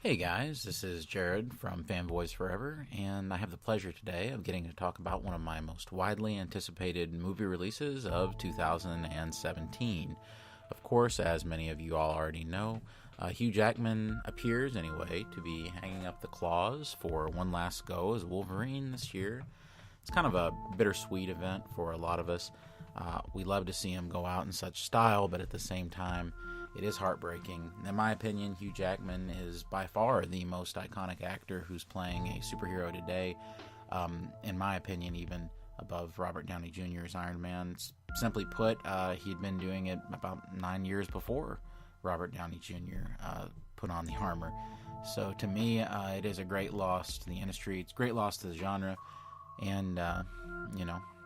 Hey guys, this is Jared from Fanboys Forever, and I have the pleasure today of getting to talk about one of my most widely anticipated movie releases of 2017. Of course, as many of you all already know, Hugh Jackman appears anyway to be hanging up the claws for one last go as Wolverine this year. It's kind of a bittersweet event for a lot of us. We love to see him go out in such style, but at the same time, it is heartbreaking. In my opinion, Hugh Jackman is by far the most iconic actor who's playing a superhero today. In my opinion, even above Robert Downey Jr.'s Iron Man. Simply put, he'd been doing it about 9 years before Robert Downey Jr. Put on the armor. So to me, it is a great loss to the industry. It's a great loss to the genre. And, I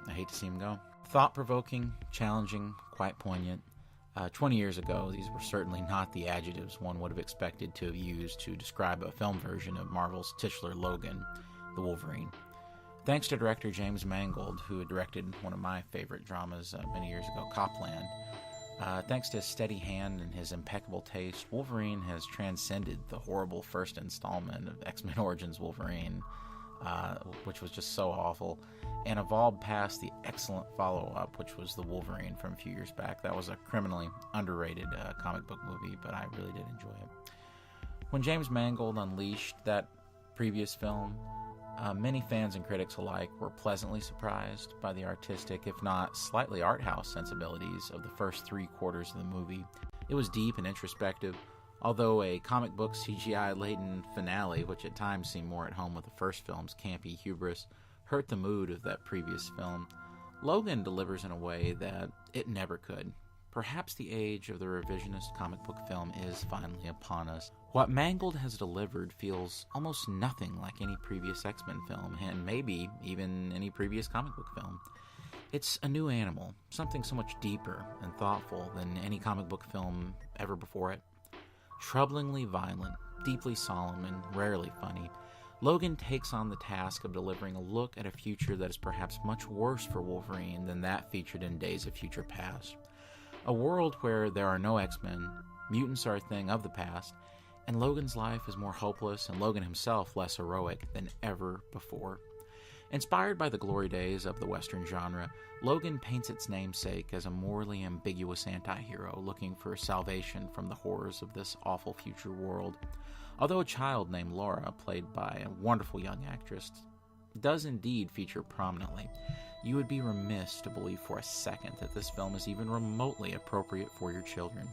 hate to see him go. Thought-provoking, challenging, quite poignant. 20 years ago, these were certainly not the adjectives one would have expected to have used to describe a film version of Marvel's titular Logan, the Wolverine. Thanks to director James Mangold, who had directed one of my favorite dramas many years ago, Copland. Thanks to his steady hand and his impeccable taste, Wolverine has transcended the horrible first installment of X-Men Origins Wolverine, which was just so awful, and evolved past the excellent follow-up, which was The Wolverine from a few years back. That was a criminally underrated comic book movie, but I really did enjoy it. When James Mangold unleashed that previous film, many fans and critics alike were pleasantly surprised by the artistic, if not slightly art house sensibilities of the first 3 quarters of the movie. It was deep and introspective, although a comic book CGI-laden finale, which at times seemed more at home with the first film's campy hubris, hurt the mood of that previous film. Logan delivers in a way that it never could. Perhaps the age of the revisionist comic book film is finally upon us. What Mangold has delivered feels almost nothing like any previous X-Men film, and maybe even any previous comic book film. It's a new animal, something so much deeper and thoughtful than any comic book film ever before it. Troublingly violent, deeply solemn, and rarely funny, Logan takes on the task of delivering a look at a future that is perhaps much worse for Wolverine than that featured in Days of Future Past. A world where there are no X-Men, mutants are a thing of the past, and Logan's life is more hopeless and Logan himself less heroic than ever before. Inspired by the glory days of the Western genre, Logan paints its namesake as a morally ambiguous anti-hero looking for salvation from the horrors of this awful future world. Although a child named Laura, played by a wonderful young actress, does indeed feature prominently, you would be remiss to believe for a second that this film is even remotely appropriate for your children.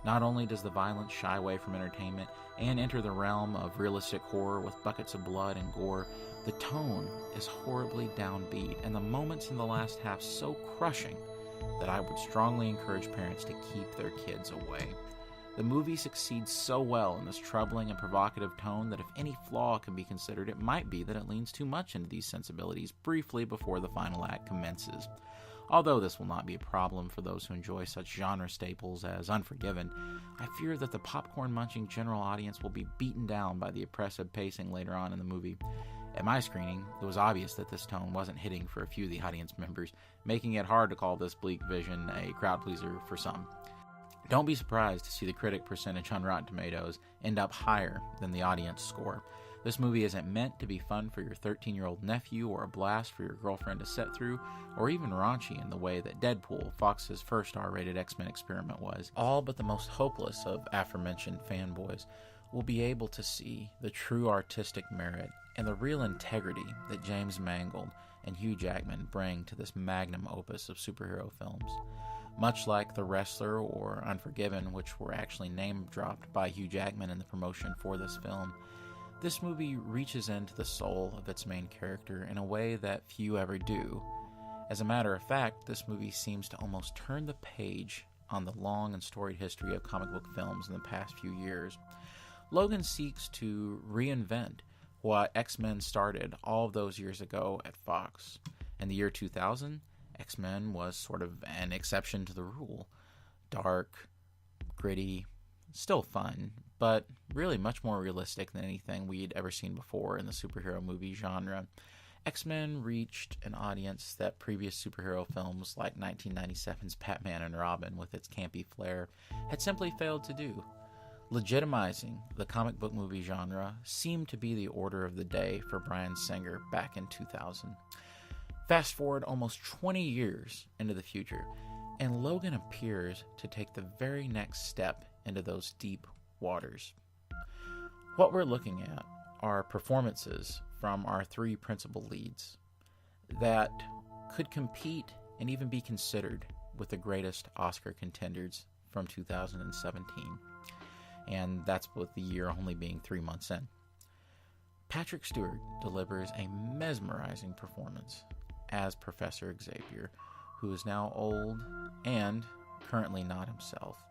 Not only does the violence shy away from entertainment and enter the realm of realistic horror with buckets of blood and gore, the tone is horribly downbeat, and the moments in the last half so crushing that I would strongly encourage parents to keep their kids away. The movie succeeds so well in this troubling and provocative tone that if any flaw can be considered, it might be that it leans too much into these sensibilities briefly before the final act commences. Although this will not be a problem for those who enjoy such genre staples as Unforgiven, I fear that the popcorn-munching general audience will be beaten down by the oppressive pacing later on in the movie. At my screening, it was obvious that this tone wasn't hitting for a few of the audience members, making it hard to call this bleak vision a crowd-pleaser for some. Don't be surprised to see the critic percentage on Rotten Tomatoes end up higher than the audience score. This movie isn't meant to be fun for your 13-year-old nephew or a blast for your girlfriend to sit through, or even raunchy in the way that Deadpool, Fox's first R-rated X-Men experiment, was. All but the most hopeless of aforementioned fanboys will be able to see the true artistic merit and the real integrity that James Mangold and Hugh Jackman bring to this magnum opus of superhero films. Much like The Wrestler or Unforgiven, which were actually name-dropped by Hugh Jackman in the promotion for this film, this movie reaches into the soul of its main character in a way that few ever do. As a matter of fact, this movie seems to almost turn the page on the long and storied history of comic book films in the past few years. Logan seeks to reinvent what X-Men started all of those years ago at Fox. In the year 2000, X-Men was sort of an exception to the rule. Dark, gritty, still fun, but really much more realistic than anything we'd ever seen before in the superhero movie genre. X-Men reached an audience that previous superhero films like 1997's Batman and Robin, with its campy flair, had simply failed to do. Legitimizing the comic book movie genre seemed to be the order of the day for Bryan Singer back in 2000. Fast forward almost 20 years into the future, and Logan appears to take the very next step into those deep waters. What we're looking at are performances from our three principal leads that could compete and even be considered with the greatest Oscar contenders from 2017. And that's with the year only being 3 months in. Patrick Stewart delivers a mesmerizing performance as Professor Xavier, who is now old and currently not himself.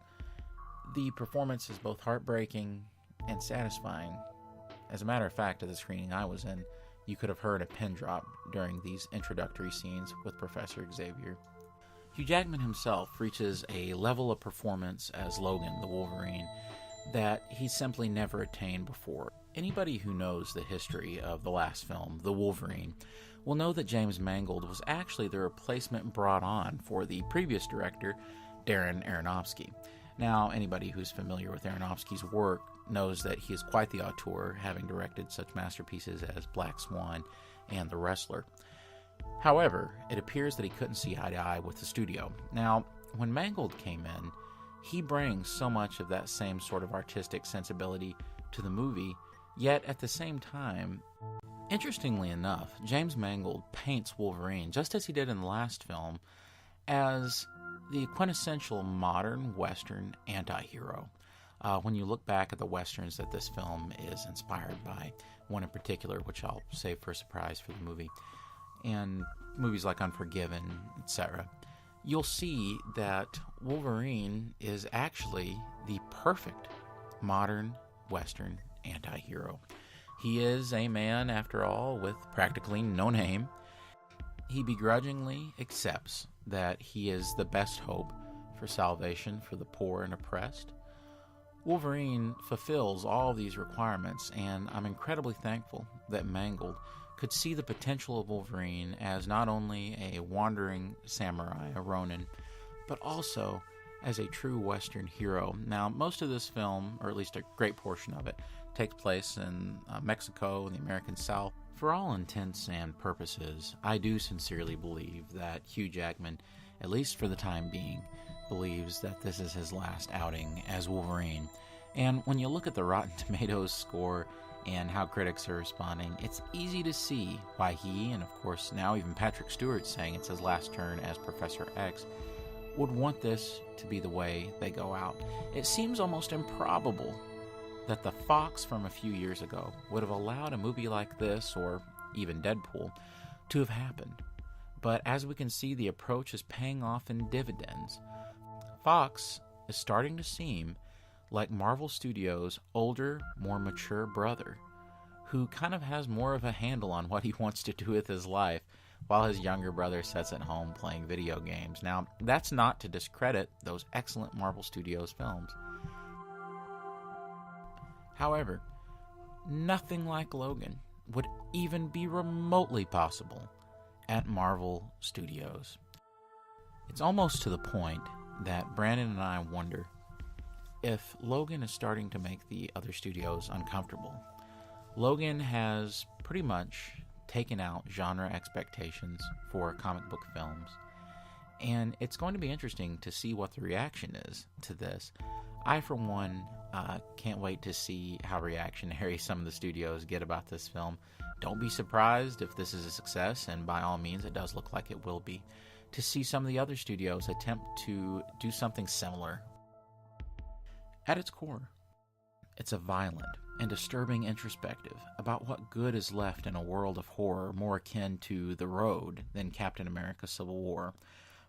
The performance is both heartbreaking and satisfying. As a matter of fact, at the screening I was in, you could have heard a pin drop during these introductory scenes with Professor Xavier. Hugh Jackman himself reaches a level of performance as Logan, the Wolverine, that he simply never attained before. Anybody who knows the history of the last film, The Wolverine, will know that James Mangold was actually the replacement brought on for the previous director, Darren Aronofsky. Now, anybody who's familiar with Aronofsky's work knows that he is quite the auteur, having directed such masterpieces as Black Swan and The Wrestler. However, it appears that he couldn't see eye to eye with the studio. Now, when Mangold came in, he brings so much of that same sort of artistic sensibility to the movie, yet at the same time, interestingly enough, James Mangold paints Wolverine, just as he did in the last film, as the quintessential modern Western anti-hero. When you look back at the Westerns that this film is inspired by, one in particular, which I'll save for a surprise for the movie, and movies like Unforgiven, etc., you'll see that Wolverine is actually the perfect modern Western anti-hero. He is a man, after all, with practically no name. He begrudgingly accepts that he is the best hope for salvation for the poor and oppressed. Wolverine fulfills all these requirements, and I'm incredibly thankful that Mangold could see the potential of Wolverine as not only a wandering samurai, a Ronin, but also as a true Western hero. Now, most of this film, or at least a great portion of it, takes place in Mexico and the American South. For all intents and purposes, I do sincerely believe that Hugh Jackman, at least for the time being, believes that this is his last outing as Wolverine. And when you look at the Rotten Tomatoes score and how critics are responding, it's easy to see why he, and of course now even Patrick Stewart saying it's his last turn as Professor X, would want this to be the way they go out. It seems almost improbable that the Fox from a few years ago would have allowed a movie like this, or even Deadpool, to have happened. But as we can see, the approach is paying off in dividends. Fox is starting to seem like Marvel Studios' older, more mature brother, who kind of has more of a handle on what he wants to do with his life, while his younger brother sits at home playing video games. Now, that's not to discredit those excellent Marvel Studios films. However, nothing like Logan would even be remotely possible at Marvel Studios. It's almost to the point that Brandon and I wonder if Logan is starting to make the other studios uncomfortable. Logan has pretty much taken out genre expectations for comic book films, and it's going to be interesting to see what the reaction is to this. I, for one, can't wait to see how reactionary some of the studios get about this film. Don't be surprised if this is a success, and by all means it does look like it will be, to see some of the other studios attempt to do something similar. At its core, it's a violent and disturbing introspective about what good is left in a world of horror more akin to The Road than Captain America Civil War.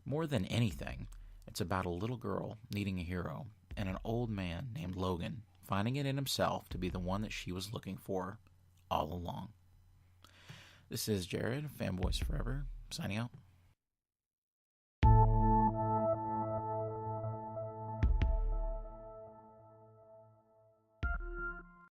More than anything, it's about a little girl needing a hero and an old man named Logan finding it in himself to be the one that she was looking for all along. This is Jared, Fanboys Forever, signing out.